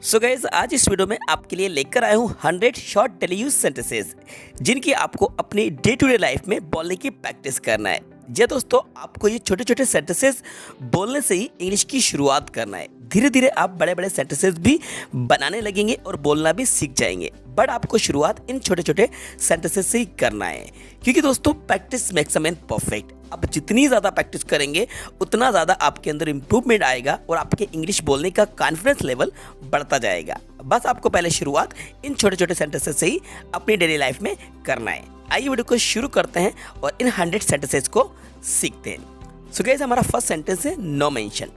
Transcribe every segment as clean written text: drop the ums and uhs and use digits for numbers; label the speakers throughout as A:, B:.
A: So guys आज इस video में आपके लिए लेकर आया हूँ 100 शॉर्ट डेली यूज सेंटेंसेस जिनकी आपको अपनी डे टू डे लाइफ में बोलने की प्रैक्टिस करना है। जी दोस्तों, आपको ये छोटे छोटे सेंटेंसेस बोलने से ही इंग्लिश की शुरुआत करना है। धीरे धीरे आप बड़े बड़े सेंटेंसेस भी बनाने लगेंगे और बोलना भी सीख जाएंगे, बट आपको शुरुआत इन छोटे छोटे सेंटेंसेस से ही करना है, क्योंकि दोस्तों practice makes a man perfect. आप जितनी ज़्यादा प्रैक्टिस करेंगे उतना ज़्यादा आपके अंदर इम्प्रूवमेंट आएगा और आपके इंग्लिश बोलने का कॉन्फिडेंस लेवल बढ़ता जाएगा। बस आपको पहले शुरुआत इन छोटे छोटे सेंटेंसेस से ही अपनी डेली लाइफ में करना है। आइए वीडियो को शुरू करते हैं और इन 100 सेंटेंसेस को सीखते हैं। सो गाइस, हमारा फर्स्ट सेंटेंस है नो मेंशन,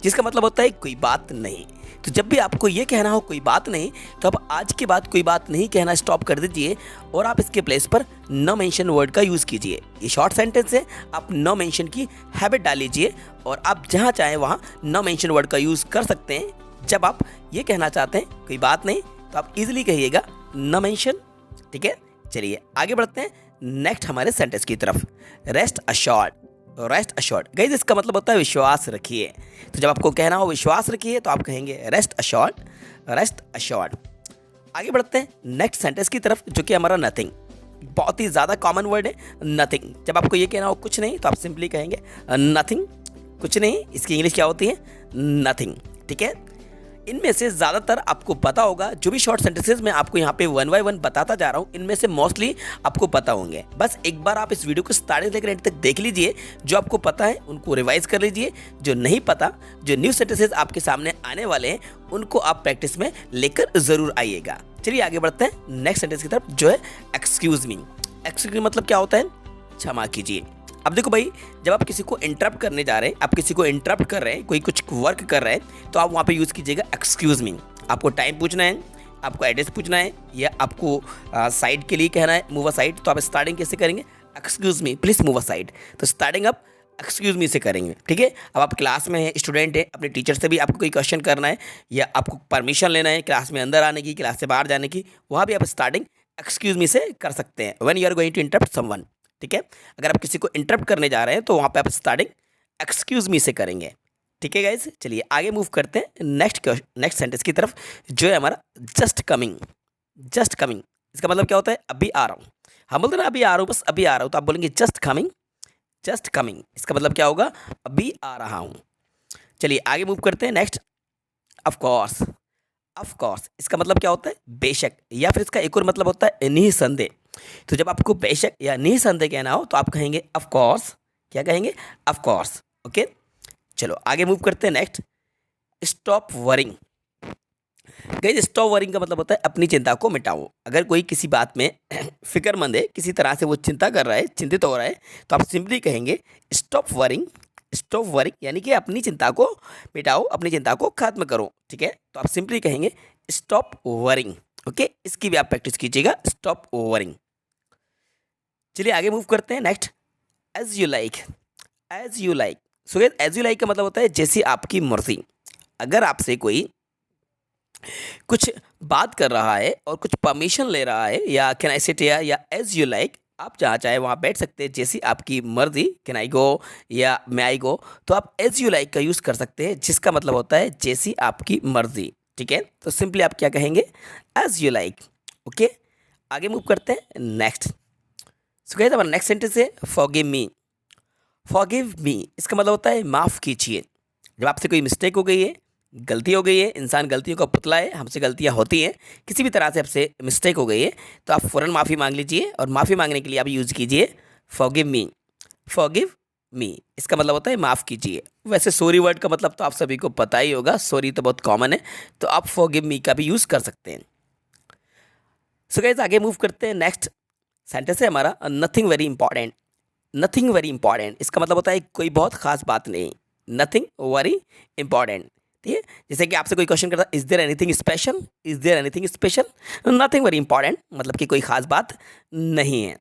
A: जिसका मतलब होता है कोई बात नहीं। तो जब भी आपको ये कहना हो कोई बात नहीं, तो आप आज के बाद कोई बात नहीं कहना स्टॉप कर दीजिए और आप इसके प्लेस पर नो मेंशन वर्ड का यूज़ कीजिए। ये शॉर्ट सेंटेंस है, आप नो मेंशन की हैबिट डाल लीजिए और आप जहाँ चाहें वहाँ नो मेंशन वर्ड का यूज़ कर सकते हैं। जब आप ये कहना चाहते हैं कोई बात नहीं, तो आप इजीली कहिएगा नो मेंशन। ठीक है, चलिए आगे बढ़ते हैं नेक्स्ट हमारे सेंटेंस की तरफ। Rest assured. Rest assured guys, इसका मतलब होता है विश्वास रखिए। तो जब आपको कहना हो विश्वास रखिए तो आप कहेंगे रेस्ट अश्योर्ड, रेस्ट अश्योर्ड। आगे बढ़ते हैं नेक्स्ट सेंटेंस की तरफ, जो कि हमारा नथिंग। बहुत ही ज़्यादा कॉमन वर्ड है नथिंग। जब आपको ये कहना हो कुछ नहीं, तो आप सिंपली कहेंगे नथिंग, कुछ नहीं। इसकी इंग्लिश क्या होती है? नथिंग। ठीक है, इनमें से ज़्यादातर आपको पता होगा। जो भी शॉर्ट सेंटेंसेस मैं आपको यहाँ पे 1 बाय 1 बताता जा रहा हूँ, इनमें से मोस्टली आपको पता होंगे। बस एक बार आप इस वीडियो को स्टार्टिंग से लेकर एंड तक देख लीजिए। जो आपको पता है उनको रिवाइज कर लीजिए, जो नहीं पता, जो न्यू सेंटेंसेस आपके सामने आने वाले हैं, उनको आप प्रैक्टिस में लेकर ज़रूर आइएगा। चलिए आगे बढ़ते हैं नेक्स्ट सेंटेंस की तरफ, जो है एक्सक्यूज मी। एक्सक्यूज मी मतलब क्या होता है? क्षमा कीजिए। अब देखो भाई, जब आप किसी को इंटरप्ट करने जा रहे हैं, आप किसी को इंटरप्ट कर रहे हैं, कोई कुछ वर्क कर रहे हैं, तो आप वहाँ पे यूज़ कीजिएगा एक्सक्यूज़ मी। आपको टाइम पूछना है, आपको एड्रेस पूछना है, या आपको साइड के लिए कहना है मूव अ साइड, तो आप स्टार्टिंग कैसे करेंगे? Excuse me please move a side. तो स्टार्टिंग आप एक्सक्यूज़ मी से करेंगे। ठीक है, अब आप क्लास में हैं, स्टूडेंट है, अपने टीचर से भी आपको कोई क्वेश्चन करना है या आपको परमिशन लेना है क्लास में अंदर आने की, क्लास से बाहर जाने की, वहाँ भी आप स्टार्टिंग एक्सक्यूज़ मी से कर सकते हैं when you are going to interrupt someone. ठीक है, अगर आप किसी को इंटरप्ट करने जा रहे हैं तो वहाँ पे आप स्टार्टिंग एक्सक्यूज़ मी से करेंगे। ठीक है गाइज, चलिए आगे मूव करते हैं नेक्स्ट सेंटेंस की तरफ, जो है हमारा जस्ट कमिंग। जस्ट कमिंग, इसका मतलब क्या होता है? अभी आ रहा हूँ। हम बोलते हैं ना अभी आ रहा हूँ, बस अभी आ रहा हूँ, तो आप बोलेंगे जस्ट कमिंग। जस्ट कमिंग, इसका मतलब क्या होगा? अभी आ रहा हूँ। चलिए आगे मूव करते हैं next. Of course. Of course, इसका मतलब क्या होता है? बेशक, या फिर इसका एक और मतलब होता है निसंदेह। तो जब आपको बेशक या निसंदेह कहना हो तो आप कहेंगे ऑफ कोर्स। क्या कहेंगे? Of course. ओके, चलो आगे मूव करते हैं next. Stop worrying. Guys, stop worrying का मतलब होता है अपनी चिंता को मिटाओ। अगर कोई किसी बात में फिक्रमंद है, किसी तरह से वो चिंता कर रहा है, चिंतित हो रहा है, तो आप सिंपली कहेंगे स्टॉप वरिंग। स्टॉप वरिंग यानी कि अपनी चिंता को मिटाओ, अपनी चिंता को खत्म करो। ठीक है, तो आप सिंपली कहेंगे स्टॉप वरिंग। ओके, इसकी भी आप प्रैक्टिस कीजिएगा, स्टॉप वरिंग। चलिए आगे मूव करते हैं next. As you like. As you like. So guys, as you like का मतलब होता है जैसी आपकी मर्जी। अगर आपसे कोई कुछ बात कर रहा है और कुछ परमिशन ले रहा है, या कैन आई सिट या एज यू लाइक, आप जहाँ चाहे वहाँ बैठ सकते हैं, जैसी आपकी मर्जी। कैन आई गो या मे आई गो, तो आप एज यू लाइक का यूज़ कर सकते हैं, जिसका मतलब होता है जैसी आपकी मर्जी। ठीक है, तो सिंपली आप क्या कहेंगे? As you like. ओके, आगे मूव करते हैं नेक्स्ट। सो गाइस, हमारा नेक्स्ट सेंटेंस है फॉरगिव मी। फॉरगिव मी, इसका मतलब होता है माफ़ कीजिए। जब आपसे कोई मिस्टेक हो गई है, गलती हो गई है, इंसान गलतियों का पुतला है, हमसे गलतियां होती हैं, किसी भी तरह से आपसे मिस्टेक हो गई है, तो आप फ़ौरन माफ़ी मांग लीजिए। और माफ़ी मांगने के लिए आप यूज़ कीजिए फॉरगिव मी। फॉरगिव मी, इसका मतलब होता है माफ़ कीजिए। वैसे सॉरी वर्ड का मतलब तो आप सभी को पता ही होगा, सॉरी तो बहुत कॉमन है, तो आप फॉरगिव मी का भी यूज़ कर सकते हैं। सो गाइस, आगे मूव करते हैं नेक्स्ट सेंटेंस है हमारा nothing very important. Nothing very important, इसका मतलब होता है कोई बहुत खास बात नहीं। Nothing very important. ठीक है, जैसे कि आपसे कोई क्वेश्चन करता है is there anything special, is there anything special, nothing very important मतलब कि कोई खास बात नहीं है।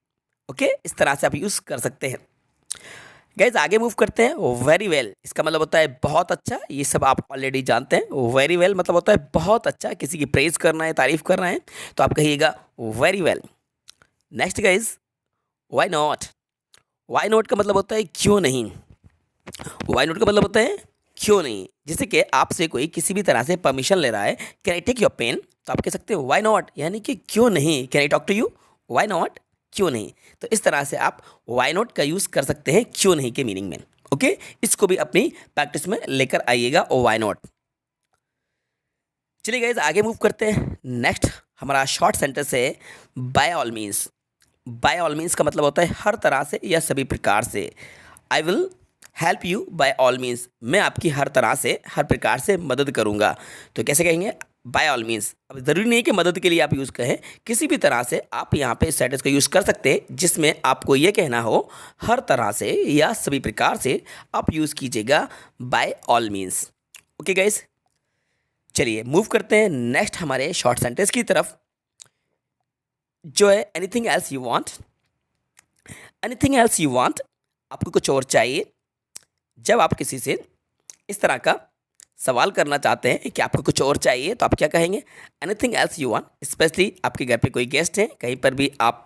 A: ओके, इस तरह से आप यूज़ कर सकते हैं। गाइज आगे मूव करते हैं वेरी वेल। इसका मतलब होता है बहुत अच्छा। ये सब आप ऑलरेडी जानते हैं। वेरी वेल मतलब होता है बहुत अच्छा, किसी की प्रेज करना है, तारीफ करना है, तो आप कहिएगा very well. Next guys, why not. Why not का मतलब होता है क्यों नहीं। वाई नॉट का मतलब होता है क्यों नहीं। जैसे कि आपसे कोई किसी भी तरह से परमिशन ले रहा है, can I take your pen, तो आप कह सकते हो व्हाई नॉट, यानी कि क्यों नहीं। Can I talk to you, why not, क्यों नहीं। तो इस तरह से आप व्हाई नॉट का यूज़ कर सकते हैं क्यों नहीं के मीनिंग में। ओके, इसको भी अपनी प्रैक्टिस में लेकर आइएगा, ओ व्हाई नॉट। चलिए गाइस आगे मूव करते हैं। नेक्स्ट हमारा शॉर्ट सेंटेंस है by all means. By all means का मतलब होता है हर तरह से या सभी प्रकार से। I will help you by all means, मैं आपकी हर तरह से हर प्रकार से मदद करूँगा। तो कैसे कहेंगे, बाय ऑल मीन्स। अब ज़रूरी नहीं है कि मदद के लिए आप यूज़ करें, किसी भी तरह से आप यहाँ पे इस सेंटेंस को यूज़ कर सकते हैं जिसमें आपको ये कहना हो हर तरह से या सभी प्रकार से, आप यूज़ कीजिएगा by all means. Okay guys, चलिए मूव करते हैं नेक्स्ट हमारे शॉर्ट सेंटेंस की तरफ, जो है anything else you want. Anything else you want, आपको कुछ और चाहिए। जब आप किसी से इस तरह का सवाल करना चाहते हैं कि आपको कुछ और चाहिए, तो आप क्या कहेंगे, anything else you want. Specially आपके घर पे कोई गेस्ट हैं, कहीं पर भी आप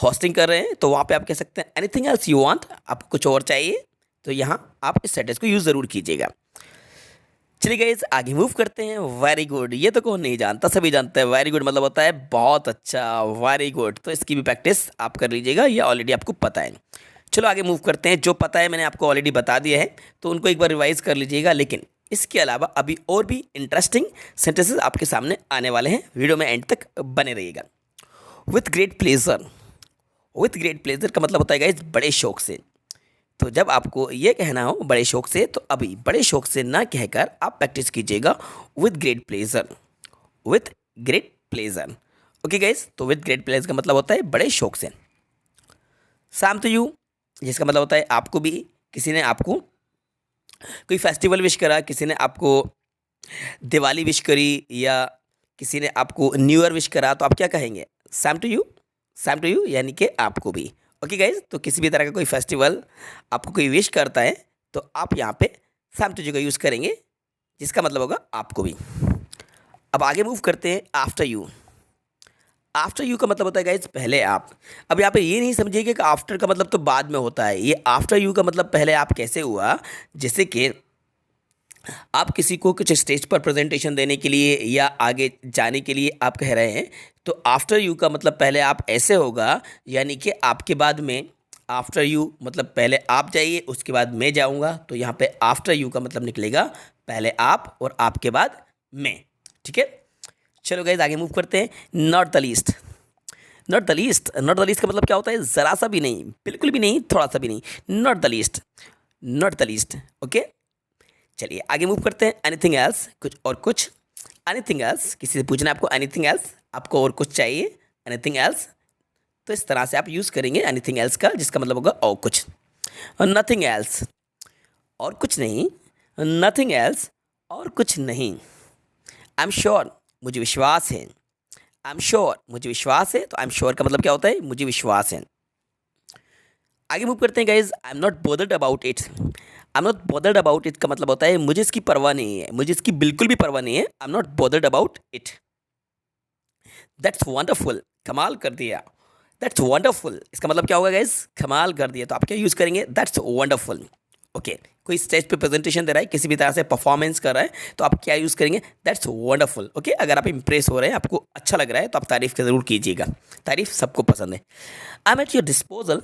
A: होस्टिंग कर रहे हैं, तो वहाँ पे आप कह सकते हैं एनीथिंग एल्स यू वांट, आपको कुछ और चाहिए। तो यहाँ आप इस सेंटेंस को यूज़ ज़रूर कीजिएगा। चलिए गाइस आगे मूव करते हैं। वेरी गुड, ये तो कौन नहीं जानता, सभी जानते हैं। वेरी गुड मतलब होता है बहुत अच्छा, वेरी गुड। तो इसकी भी प्रैक्टिस आप कर लीजिएगा, ये ऑलरेडी आपको पता है। चलो आगे मूव करते हैं। जो पता है मैंने आपको ऑलरेडी बता दिया है, तो उनको एक बार रिवाइज कर लीजिएगा। लेकिन इसके अलावा अभी और भी इंटरेस्टिंग सेंटेंसेस आपके सामने आने वाले हैं, वीडियो में एंड तक बने रहिएगा। With great pleasure. With great pleasure का मतलब होता है गाइस बड़े शौक से। तो जब आपको ये कहना हो बड़े शौक से, तो अभी बड़े शौक से ना कहकर आप प्रैक्टिस कीजिएगा with great pleasure. With great pleasure. Okay guys, तो विद ग्रेट प्लेजर का मतलब होता है बड़े शौक से। सैम टू यू, जिसका मतलब होता है आपको भी किसी ने आपको कोई फेस्टिवल विश करा, किसी ने आपको दिवाली विश करी, या किसी ने आपको न्यू ईयर विश करा, तो आप क्या कहेंगे, same to you. Same to you यानी कि आपको भी। ओके गाइज, तो किसी भी तरह का कोई फेस्टिवल आपको कोई विश करता है, तो आप यहाँ पे सैम टू यू का यूज़ करेंगे, जिसका मतलब होगा आपको भी। अब आगे मूव करते हैं आफ्टर यू। आफ्टर यू का मतलब होता है गाइज पहले आप। अब यहाँ पे ये नहीं समझिएगा कि आफ्टर का मतलब तो बाद में होता है। ये आफ्टर यू का मतलब पहले आप कैसे हुआ, जैसे कि आप किसी को कुछ स्टेज पर प्रेजेंटेशन देने के लिए या आगे जाने के लिए आप कह रहे हैं, तो आफ्टर यू का मतलब पहले आप ऐसे होगा, यानी कि आपके बाद में। आफ्टर यू मतलब पहले आप जाइए, उसके बाद मैं जाऊंगा, तो यहाँ पे आफ्टर यू का मतलब निकलेगा पहले आप और आपके बाद मैं। ठीक है, चलो गाइस आगे मूव करते हैं। Not the least. Not the least, not the least का मतलब क्या होता है, ज़रा सा भी नहीं, बिल्कुल भी नहीं, थोड़ा सा भी नहीं। Not the least, not the least. Okay, चलिए आगे मूव करते हैं। एनीथिंग एल्स, कुछ और कुछ। एनीथिंग एल्स, किसी से पूछना है आपको एनीथिंग एल्स, आपको और कुछ चाहिए, एनीथिंग एल्स। तो इस तरह से आप यूज़ करेंगे एनीथिंग एल्स का, जिसका मतलब होगा और कुछ। नथिंग एल्स, और कुछ नहीं। नथिंग एल्स, और कुछ नहीं। आई एम श्योर, मुझे विश्वास है। आई एम श्योर, मुझे विश्वास है। तो आई एम श्योर का मतलब क्या होता है, मुझे विश्वास है। आगे मूव करते हैं guys. I am not bothered about it. I am not bothered about it का मतलब होता है मुझे इसकी परवाह नहीं है, मुझे इसकी बिल्कुल भी परवाह नहीं है। I am not bothered about it. That's wonderful, कमाल कर दिया। दैट्स वंडरफुल, इसका मतलब क्या होगा गाइज, कमाल कर दिया। तो आप क्या यूज़ करेंगे, दैट्स वंडरफुल। ओके, कोई स्टेज पे प्रेजेंटेशन दे रहा है, किसी भी तरह से परफॉर्मेंस कर रहा है, तो आप क्या यूज़ करेंगे, दैट्स वंडरफुल। ओके, अगर आप इंप्रेस हो रहे हैं, आपको अच्छा लग रहा है, तो आप तारीफ ज़रूर कीजिएगा। तारीफ सबको पसंद है। I M at your disposal.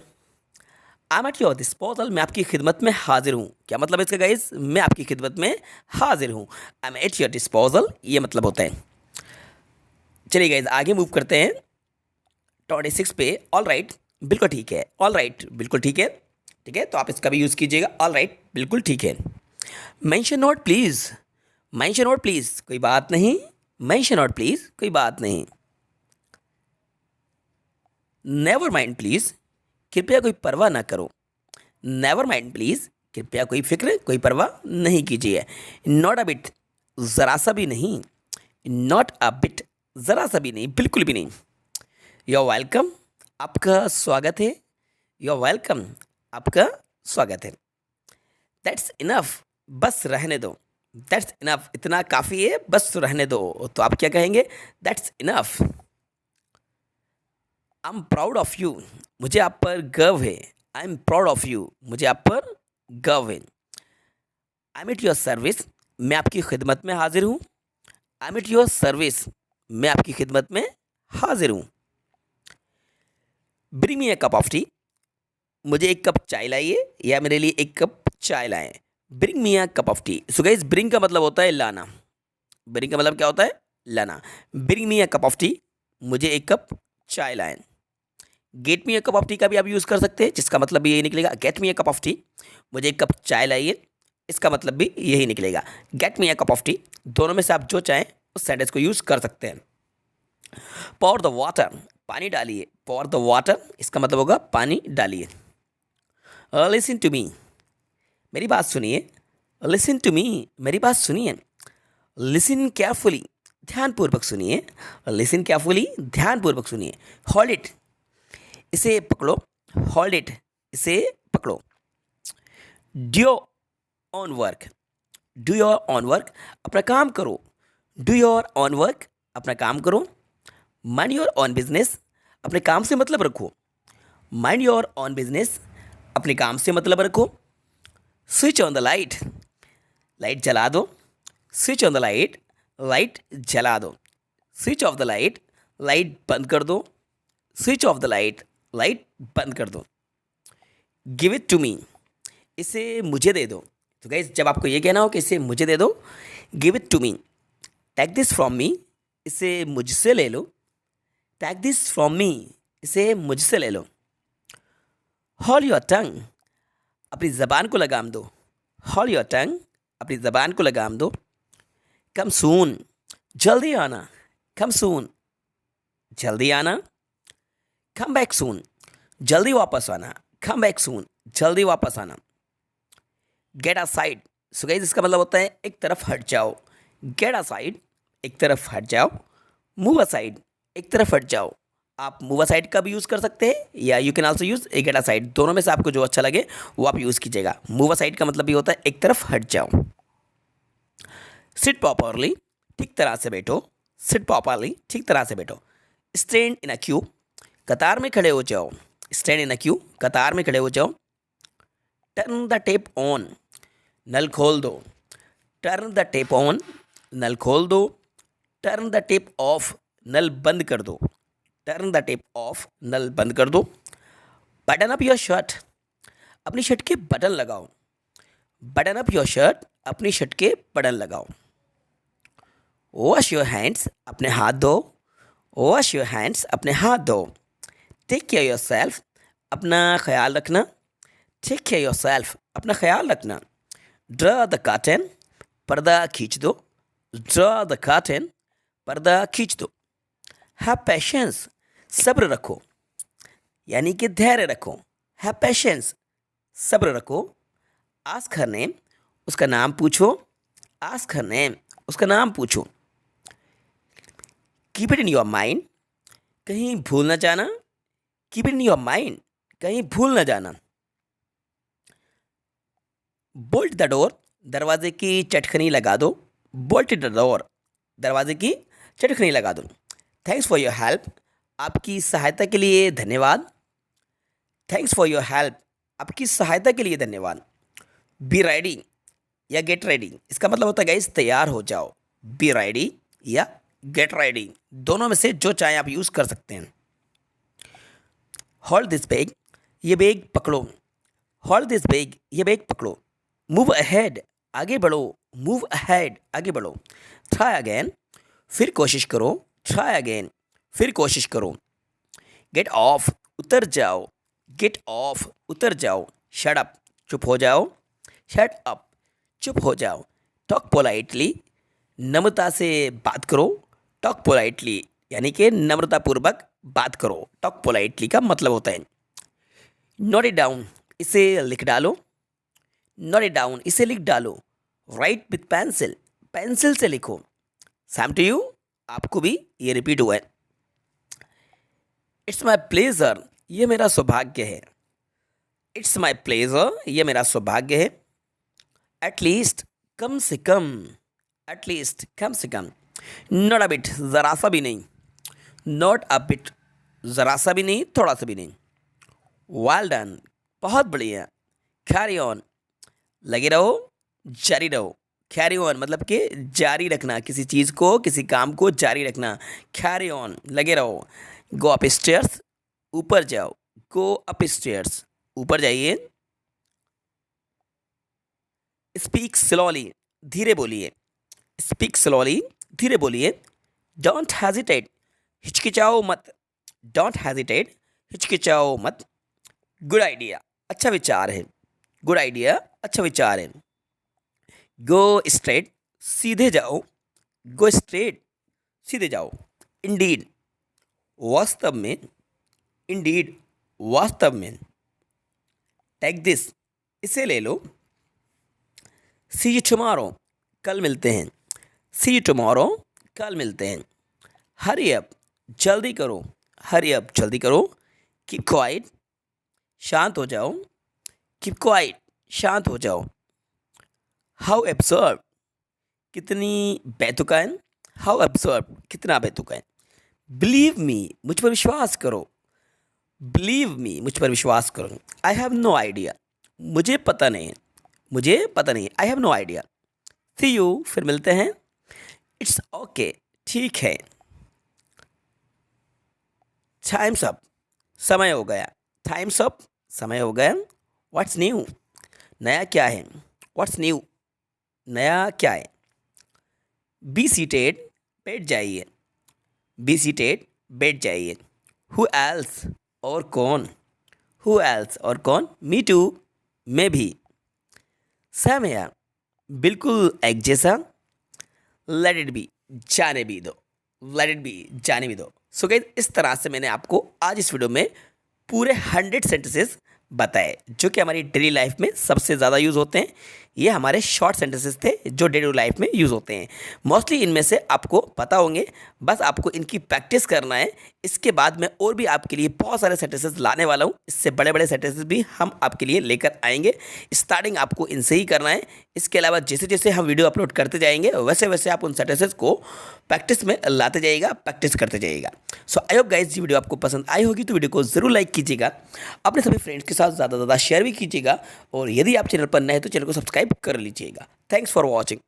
A: I am at your disposal, मैं आपकी खिदमत में हाजिर हूँ। क्या मतलब है इसका गाइज, मैं आपकी खिदमत में हाजिर हूँ। I am at your disposal, ये मतलब होता है। चलिए गाइज आगे मूव करते हैं 26 पे। ऑल राइट, बिल्कुल ठीक है। ऑल राइट, बिल्कुल ठीक है। ठीक है, तो आप इसका भी यूज़ कीजिएगा, ऑल राइट, बिल्कुल ठीक है। Mention not please. Mention not please, कोई बात नहीं। मेंशन नॉट प्लीज़, कोई बात नहीं। नेवर माइंड प्लीज़, कृपया कोई परवाह ना करो। नेवर माइंड प्लीज़, कृपया कोई फिक्र, कोई परवाह नहीं कीजिए। नॉट अ बिट, ज़रा सा भी नहीं। नॉट अ बिट, ज़रा सा भी नहीं, बिल्कुल भी नहीं। यू आर वेलकम, आपका स्वागत है। यू आर वेलकम, आपका स्वागत है। दैट्स इनफ, बस रहने दो। दैट्स इनफ, इतना काफ़ी है, बस रहने दो। तो आप क्या कहेंगे, that's enough. I am proud of you, मुझे आप पर गर्व है। I am proud of you, मुझे आप पर गर्व है। I M at your service, मैं आपकी खिदमत में हाजिर हूँ। I am at your service, मैं आपकी खिदमत में हाजिर हूँ। Bring me a cup of T, मुझे एक कप चाय लाइए या मेरे लिए एक कप चाय लाएं। Bring me a cup of T. So guys, bring का मतलब होता है लाना। ब्रिंग का मतलब क्या होता है? लाना। Bring me a cup of T, मुझे एक कप चाय लाएं। Get me a cup of T का भी आप यूज़ कर सकते हैं, जिसका मतलब भी यही निकलेगा। Get me a cup of T, मुझे एक कप चाय लाइए, इसका मतलब भी यही निकलेगा। Get me a cup of T, दोनों में से आप जो चाहें उस सेंटेंस को यूज़ कर सकते हैं। पॉर द वाटर, पानी डालिए। पॉर द वाटर, इसका मतलब होगा पानी डालिए। लिसन टू मी, मेरी बात सुनिए। लिसन टू मी, मेरी बात सुनिए। लिसन केयरफुली, ध्यानपूर्वक सुनिए। लिसन केयरफुली, ध्यानपूर्वक सुनिए। होल्ड इट, इसे पकड़ो। होल्ड इट, इसे पकड़ो। Do your on work, do your on work, अपना काम करो। डू योर ऑन वर्क, अपना काम करो। माइंड योर ऑन बिजनेस, अपने काम से मतलब रखो। माइंड योर ऑन बिजनेस, अपने काम से मतलब रखो। Switch on the light, light जला दो। Switch on the light, light जला दो। Switch off the light, light बंद कर दो। Switch off the light, light बंद कर दो। गिव इट टू मी, इसे मुझे दे दो। तो गाइस, जब आपको ये कहना हो कि इसे मुझे दे दो, give it to me. Take this from me, इसे मुझसे ले लो। टेक दिस फ्रॉम मी, इसे मुझसे ले लो। होल्ड योर टंग, अपनी ज़बान को लगाम दो। होल्ड योर टंग, अपनी ज़बान को लगाम दो। कम सून, जल्दी आना। कम सून, जल्दी आना। कम बैक सून, जल्दी वापस आना। कम बैक सून, जल्दी वापस आना। गेट असाइड, सो गाइस, इसका मतलब होता है एक तरफ हट जाओ। गेट असाइड, एक तरफ हट जाओ। मूव असाइड, एक तरफ हट जाओ। आप मूव असाइड का भी यूज़ कर सकते हैं या you can also use get aside. दोनों में से आपको जो अच्छा लगे वो आप यूज़ कीजिएगा। मूव असाइड का मतलब भी होता है एक तरफ हट जाओ। सिट प्रॉपरली, ठीक तरह से बैठो। सिट प्रॉपरली, ठीक तरह से बैठो। स्टैंड इन अ क्यू, कतार में खड़े हो जाओ। स्टैंड इन अ क्यू, कतार में खड़े हो जाओ। टर्न द टेप ऑन, नल खोल दो। टर्न द टेप ऑन, नल खोल दो। टर्न द टेप ऑफ, नल बंद कर दो। टर्न द टेप ऑफ, नल बंद कर दो। बटन अप योर शर्ट, अपनी शर्ट के बटन लगाओ। बटन अप योर शर्ट, अपनी शर्ट के बटन लगाओ। वॉश योर हैंड्स, अपने हाथ धो। वॉश योर हैंड्स, अपने हाथ धो। टेक केयर योर सेल्फ, अपना ख्याल रखना। टेक केयर योर सेल्फ, अपना ख्याल रखना। ड्रॉ द कर्टन, पर्दा खींच दो। ड्रॉ द कर्टन, पर्दा खींच दो। हैव पेशेंस, सब्र रखो, यानी कि धैर्य रखो। हैव पेशेंस, सब्र रखो। आस्क हर नेम, उसका नाम पूछो। आस्क हर नेम, उसका नाम पूछो। Keep it in your mind, कहीं भूल न जाना। Keep it in your mind, कहीं भूल न जाना। बोल्ट द डोर, दरवाजे की चटखनी लगा दो। बोल्ट द डोर, दरवाजे की चटखनी लगा दो। थैंक्स फॉर योर हेल्प, आपकी सहायता के लिए धन्यवाद। थैंक्स फॉर योर हेल्प, आपकी सहायता के लिए धन्यवाद। बी रेडी या गेट रेडी, इसका मतलब होता है गाइस तैयार हो जाओ। बी रेडी या गेट रेडी, दोनों में से जो चाहे आप यूज़ कर सकते हैं। होल्ड दिस बैग, ये बैग पकड़ो। होल्ड दिस बैग, ये बैग पकड़ो। मूव अहेड, आगे बढ़ो। मूव अहेड, आगे बढ़ो। ट्राई अगेन, फिर कोशिश करो। ट्राई अगेन, फिर कोशिश करो। गेट ऑफ, उतर जाओ। गेट ऑफ, उतर जाओ। शट अप, चुप हो जाओ। शट अप, चुप हो जाओ। टॉक पोलाइटली, नम्रता से बात करो। टॉक पोलाइटली यानी कि नम्रतापूर्वक बात करो। टॉक पोलाइटली का मतलब होता है। नोट इट डाउन, इसे लिख डालो। नोट इट डाउन, इसे लिख डालो। राइट विथ पेंसिल, पेंसिल से लिखो। सैम टू यू, आपको भी ये रिपीट हुआ है। इट्स माई प्लेजर, ये मेरा सौभाग्य है। इट्स माई प्लेजर, ये मेरा सौभाग्य है। एटलीस्ट, कम से कम। एटलीस्ट, कम से कम। नॉट अ बिट, ज़रा सा भी नहीं। नॉट अ बिट, ज़रा सा भी नहीं, थोड़ा सा भी नहीं। वेल डन, बहुत बढ़िया। कैरी ऑन, लगे रहो, जारी रहो। कैरी ऑन मतलब कि जारी रखना, किसी चीज़ को, किसी काम को जारी रखना। कैरी ऑन, लगे रहो। गो अप स्टेयर्स, ऊपर जाओ। गो अप स्टेयर्स, ऊपर जाइए। स्पीक स्लोली, धीरे बोलिए। स्पीक स्लोली, धीरे बोलिए। डोंट हेजिटेट, हिचकिचाओ मत। डोंट हेजिटेट, हिचकिचाओ मत। गुड आइडिया, अच्छा विचार है। गुड आइडिया, अच्छा विचार है। गो स्ट्रेट, सीधे जाओ। गो स्ट्रेट, सीधे जाओ। इंडीड, वास्तव में। इंडीड, वास्तव में। टेक दिस, इसे ले लो। सी यू टुमारो, कल मिलते हैं। सी यू टुमारो, कल मिलते हैं। हरी अप, जल्दी करो। हरी अप, जल्दी करो। कीप क्वाइट, शांत हो जाओ। कीप क्वाइट, शांत हो जाओ। हाउ एब्सर्व, कितनी बेतुकान। हाउ एब्सर्व, कितना बेतुकान। बिलीव मी, मुझ पर विश्वास करो। बिलीव मी, मुझ पर विश्वास करो। आई हैव नो आइडिया, मुझे पता नहीं है। मुझे पता नहीं है। I have no idea. See you, फिर मिलते हैं। इट्स ओके, ठीक है। टाइम्स अप, समय हो गया। टाइम्स अप, समय हो गया। व्हाट्स न्यू, नया क्या है। व्हाट्स न्यू, नया क्या है। बी सीटेड, बैठ जाइए। बी सीटेड, बैठ जाइए। हु एल्स, और कौन। हु एल्स, और कौन। मी टू, मैं भी। सैम है, बिल्कुल एक जैसा। लेट इट बी, जाने भी दो। लेट इट बी, जाने भी दो। सो गाइस, इस तरह से मैंने आपको आज इस वीडियो में पूरे 100 सेंटेंसेस बताए जो कि हमारी डेली लाइफ में सबसे ज़्यादा यूज़ होते हैं। ये हमारे शॉर्ट सेंटेंसेस थे जो डेली लाइफ में यूज़ होते हैं। मोस्टली इनमें से आपको पता होंगे, बस आपको इनकी प्रैक्टिस करना है। इसके बाद मैं और भी आपके लिए बहुत सारे सेंटेंसेस लाने वाला हूँ। इससे बड़े बड़े सेंटेंसेस भी हम आपके लिए लेकर आएंगे। स्टार्टिंग आपको इनसे ही करना है। इसके अलावा जैसे जैसे हम वीडियो अपलोड करते जाएंगे वैसे वैसे आप उन सेंटेंसेस को प्रैक्टिस में लाते जाइएगा, प्रैक्टिस करते जाइएगा। सो आई होप गाइस, ये वीडियो आपको पसंद आई होगी तो वीडियो को ज़रूर लाइक कीजिएगा। अपने सभी फ्रेंड्स के साथ ज़्यादा से ज़्यादा शेयर भी कीजिएगा। और यदि आप चैनल पर नए हैं तो चैनल को सब्सक्राइब कर लीजिएगा। Thanks for watching.